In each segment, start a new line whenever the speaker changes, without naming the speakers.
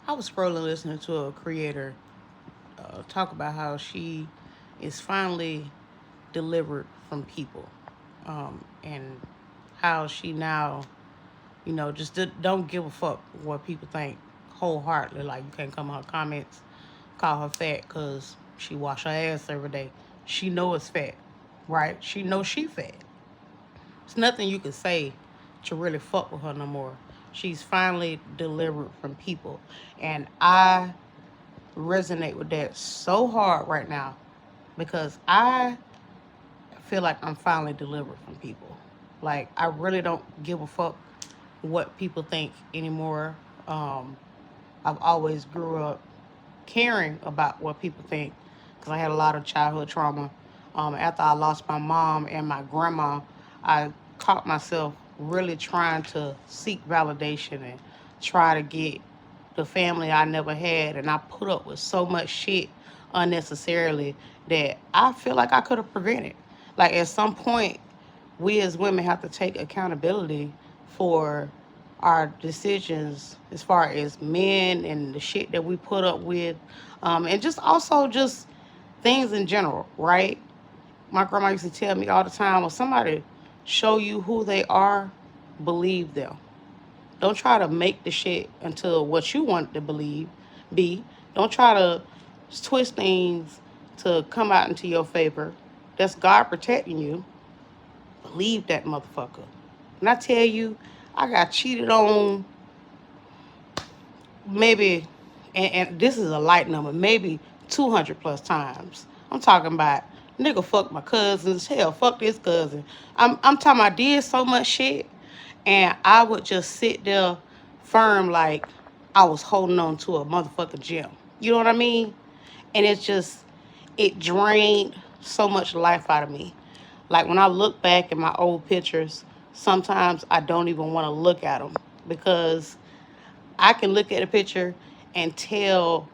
I was scrolling listening to a creator talk about how she is finally delivered from people, and how she now, just don't give a fuck what people think wholeheartedly. Like, you can't come on her comments, call her fat because she wash her ass every day. She know it's fat, right? She know she fat. It's nothing you can say to really fuck with her no more. She's finally delivered from people, and I resonate with that so hard right now because I feel like I'm finally delivered from people. Like, I really don't give a fuck what people think anymore. Um, I've always grew up caring about what people think because I had a lot of childhood trauma. After I lost my mom and my grandma, I caught myself really trying to seek validation and try to get the family I never had. And I put up with so much shit unnecessarily that I feel like I could have prevented. Like, at some point, we as women have to take accountability for our decisions as far as men and the shit that we put up with, and just also just things in general, right? My grandma used to tell me all the time, when somebody show you who they are, believe them. Don't try to make the shit into what you want to believe be. Don't try to twist things to come out into your favor. That's God protecting you. Believe that motherfucker. And I tell you, I got cheated on maybe, and this is a light number, maybe 200 plus times. I'm talking about nigga fuck my cousins, hell fuck this cousin. I'm talking I did so much shit, and I would just sit there firm like I was holding on to a motherfucking gem. You know what I mean? And it drained so much life out of me. Like, when I look back at my old pictures, sometimes I don't even want to look at them because I can look at a picture and tell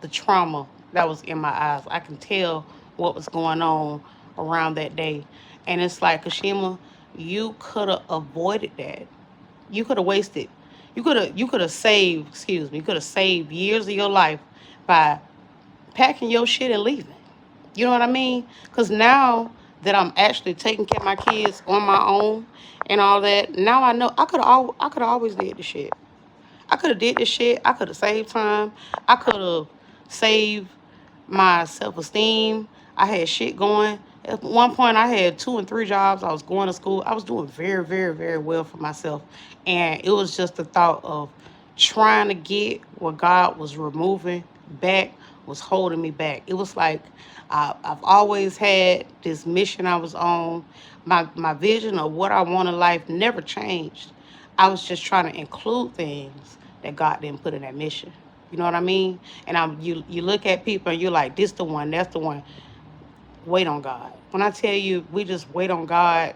the trauma that was in my eyes. I can tell what was going on around that day. And it's like, Kashima, you could have avoided that. You could have wasted. You could have saved, excuse me, you could have saved years of your life by packing your shit and leaving. You know what I mean? Because now that I'm actually taking care of my kids on my own and all that, now I know I could have always did the shit. I could have did this shit. I could have saved time. I could have saved my self-esteem. I had shit going. At one point, I had 2 and 3 jobs. I was going to school. I was doing very, very, very well for myself. And it was just the thought of trying to get what God was removing back was holding me back. It was like I've always had this mission I was on. My vision of what I want in life never changed. I was just trying to include things that God didn't put in that mission. You know what I mean? And you look at people and you're like, this the one, that's the one. Wait on God. When I tell you we just wait on God,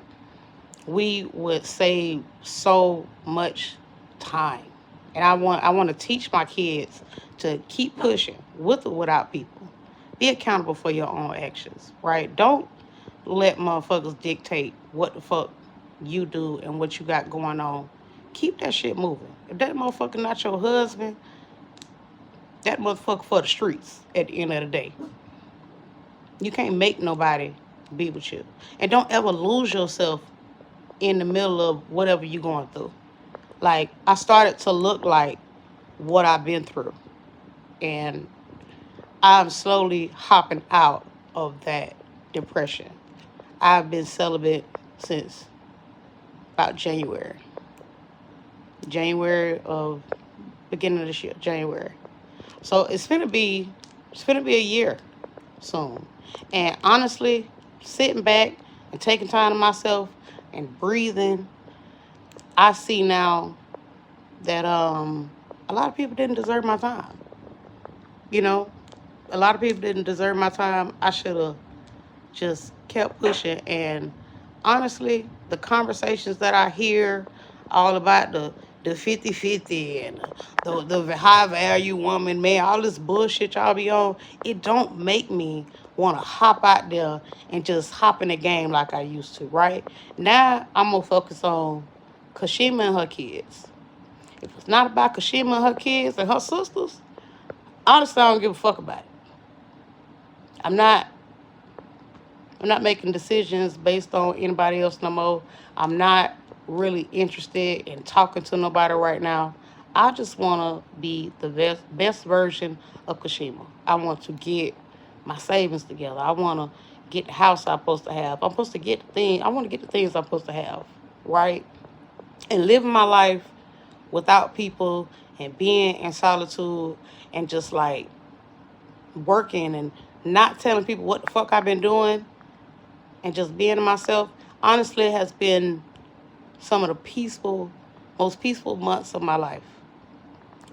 we would save so much time. And I want to teach my kids to keep pushing with or without people. Be accountable for your own actions, right? Don't let motherfuckers dictate what the fuck you do and what you got going on. Keep that shit moving. If that motherfucker not your husband, that motherfucker for the streets at the end of the day. You can't make nobody be with you. And don't ever lose yourself in the middle of whatever you're going through. Like, I started to look like what I've been through. And I'm slowly hopping out of that depression. I've been celibate since about January. January of beginning of this year, January. So it's gonna be a year soon. And honestly, sitting back and taking time to myself and breathing, I see now that a lot of people didn't deserve my time. You know, a lot of people didn't deserve my time. I should have just kept pushing. And honestly, the conversations that I hear all about the 50-50 and the high value woman, man, all this bullshit y'all be on, it don't make me want to hop out there and just hop in the game like I used to, right? Now I'm going to focus on Kashima and her kids. If it's not about Kashima and her kids and her sisters, honestly, I don't give a fuck about it. I'm not making decisions based on anybody else no more. I'm not really interested in talking to nobody right now. I just want to be the best version of Kashima. I want to get my savings together. I want to get the house I'm supposed to have. I'm supposed to get the thing. I want to get the things I'm supposed to have, right? And living my life without people and being in solitude and just like working and not telling people what the fuck I've been doing and just being to myself, honestly, has been some of the most peaceful months of my life.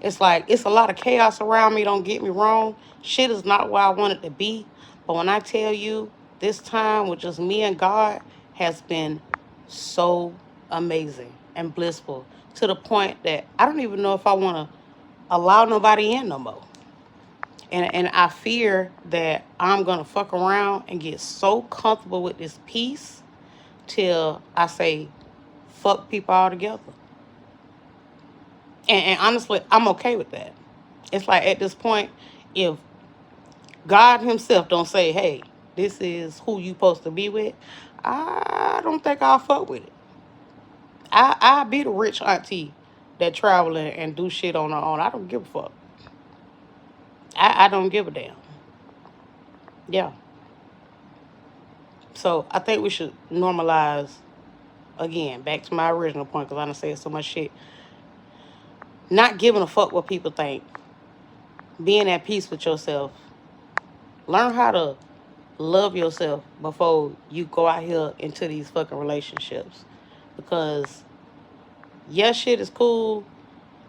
It's like, it's a lot of chaos around me, don't get me wrong. Shit is not where I want it to be. But when I tell you, this time with just me and God has been so amazing and blissful to the point that I don't even know if I want to allow nobody in no more. And I fear that I'm going to fuck around and get so comfortable with this peace till I say, fuck people altogether. And honestly, I'm okay with that. It's like at this point, if God himself don't say, hey, this is who you supposed to be with, I don't think I'll fuck with it. I'll be the rich auntie that travel and do shit on her own. I don't give a fuck. I don't give a damn. Yeah. So I think we should normalize, again, back to my original point, because I done said so much shit. Not giving a fuck what people think. Being at peace with yourself. Learn how to love yourself before you go out here into these fucking relationships. Because, yeah, shit is cool,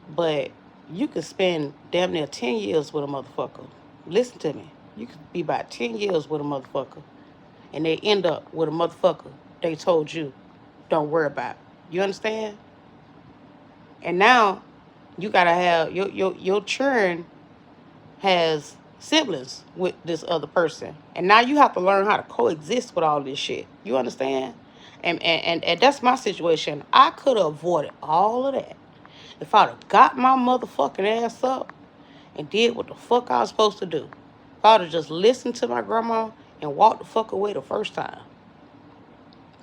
but you could spend damn near 10 years with a motherfucker. Listen to me. You could be about 10 years with a motherfucker, and they end up with a motherfucker they told you don't worry about. You understand? And now you gotta have your children has siblings with this other person, and now you have to learn how to coexist with all this shit. You understand? And that's my situation. I could have avoided all of that if I'd have got my motherfucking ass up and did what the fuck I was supposed to do. If I'd have just listened to my grandma and walked the fuck away the first time.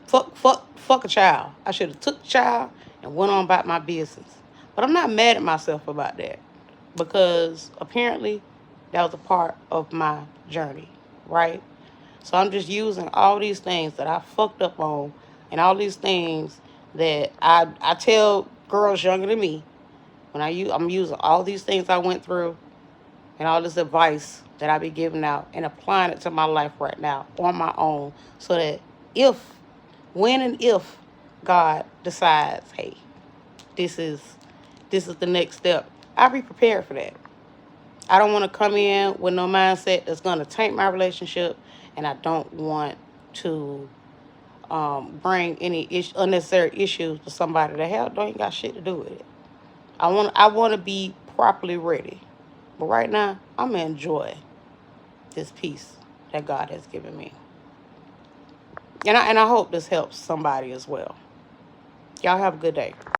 Fuck a child. I should have took the child and went on about my business. But I'm not mad at myself about that, because apparently that was a part of my journey, right? So I'm just using all these things that I fucked up on, and all these things that I tell girls younger than me, I'm using all these things I went through and all this advice that I be giving out and applying it to my life right now on my own, so that when and if God decides, hey, this is the next step, I'll be prepared for that. I don't want to come in with no mindset that's going to taint my relationship, and I don't want to bring any unnecessary issues to somebody that don't got shit to do with it. I want to be properly ready. But right now, I'm going to enjoy this peace that God has given me. And I hope this helps somebody as well. Y'all have a good day.